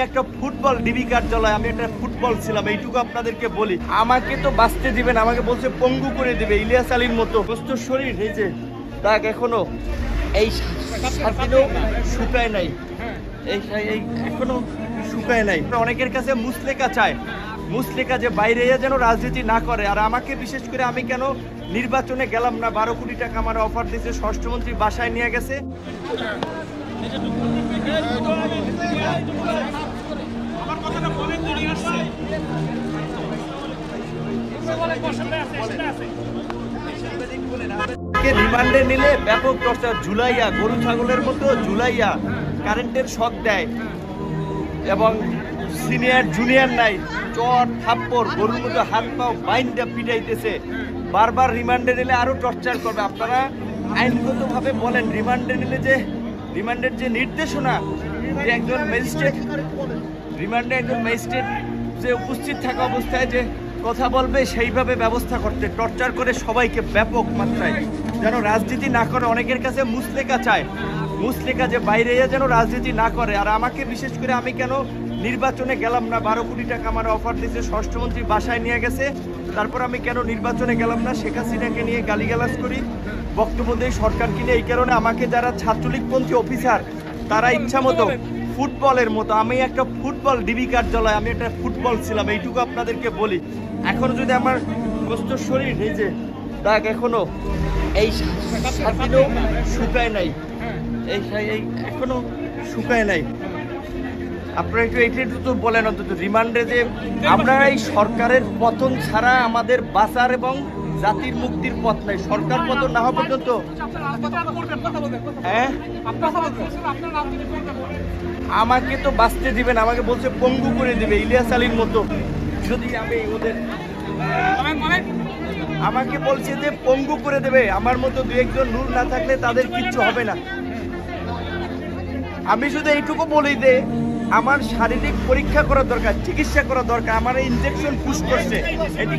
একটা football DB কার্যালয়, আমি একটা ফুটবল ছিলাম, এইটুকু আপনাদেরকে বলি। আমাকে তো বাঁচতে দিবেন, আমাকে বলছে পঙ্গু করে দিবে ইলিয়াস আলীর মতো। সুস্থ শরীর, এই যে দাগ এখনো এই সাথেও শুকায় নাই, এই এখনো শুকায় নাই। অনেকের কাছে মুসলেকা চায়, মুসলেকা যে বাইরে যেন রাজনীতি না করে। আর আমাকে বিশেষ করে আমি কেন নির্বাচনে গেলাম না, 12 কোটি টাকা আমার অফার দিয়েছে, স্বরাষ্ট্রমন্ত্রী বাসায় নিয়ে গেছে। রিমান্ডে নিলে ব্যাপক টর্চার, ঝুলাইয়া গরু ছাগলের মতো ঝুলাইয়া কারেন্টের শক দেয় এবং সিনিয়র জুনিয়র নাই, চট থাপ্পড় গরুর মতো হাত পাও বাইন্দা পিটাইতেছে। বারবার রিমান্ডে নিলে আরো টর্চার করবে। আপনারা আইনগতভাবে বলেন, রিমান্ডে নিলে যে রিমান্ডের যে নির্দেশনা, যে একজন ম্যাজিস্ট্রেট রিমান্ডে একজন ম্যাজিস্ট্রেট যে উপস্থিত থাকা অবস্থায় যে কথা বলবে সেইভাবে ব্যবস্থা করতে, টর্চার করে সবাইকে ব্যাপক মাত্রায় যেন রাজনীতি না করে। অনেকের কাছে মুসলেকা চায়, মুসলেকা যে বাইরে যেন রাজনীতি না করে। আর আমাকে বিশেষ করে আমি কেন নির্বাচনে গেলাম না, 12 কোটি টাকা আমার অফার দিয়েছে, স্বরাষ্ট্রমন্ত্রী বাসায় নিয়ে গেছে। তারপর আমি কেন নির্বাচনে গেলাম না, শেখ হাসিনাকে নিয়ে গালিগালাজ করি, বক্তব্য দেই সরকারকে নিয়ে। এই কারণে আমাকে যারা ছাত্রলীগপন্থী অফিসার তারা ইচ্ছা মতো ফুটবলের মতো, আমি একটা ফুটবল ডিবি কার্যালয়, আমি একটা ফুটবল ছিলাম, এইটুকু আপনাদেরকে বলি। এখন যদি আমার সুস্থ শরীর, এই যে দাগ এখনো এই সাথেও শুকায় নাই, এই এখনো শুকায় নাই। আপনারা একটু তো বলেন অন্তত রিমান্ডে যে আমরা এই সরকারের পতন ছাড়া আমাদের বাঁচার এবং জাতির মুক্তির পথ নাই। সরকার পতন না হওয়া পর্যন্ত আমাকে তো বাঁচতে দিবেন, আমাকে বলছে পঙ্গু করে দিবে ইলিয়াস আলীর মতো। যদি আমি ওদের আমাকে বলছে যে পঙ্গু করে দেবে, আমার মতো দু একজন নূর না থাকলে তাদের কিচ্ছু হবে না। আমি শুধু এইটুকু বলি যে আমার শারীরিক পরীক্ষা করা দরকার, চিকিৎসা করা দরকার। আমার ইনজেকশন পুশ করছে, এটি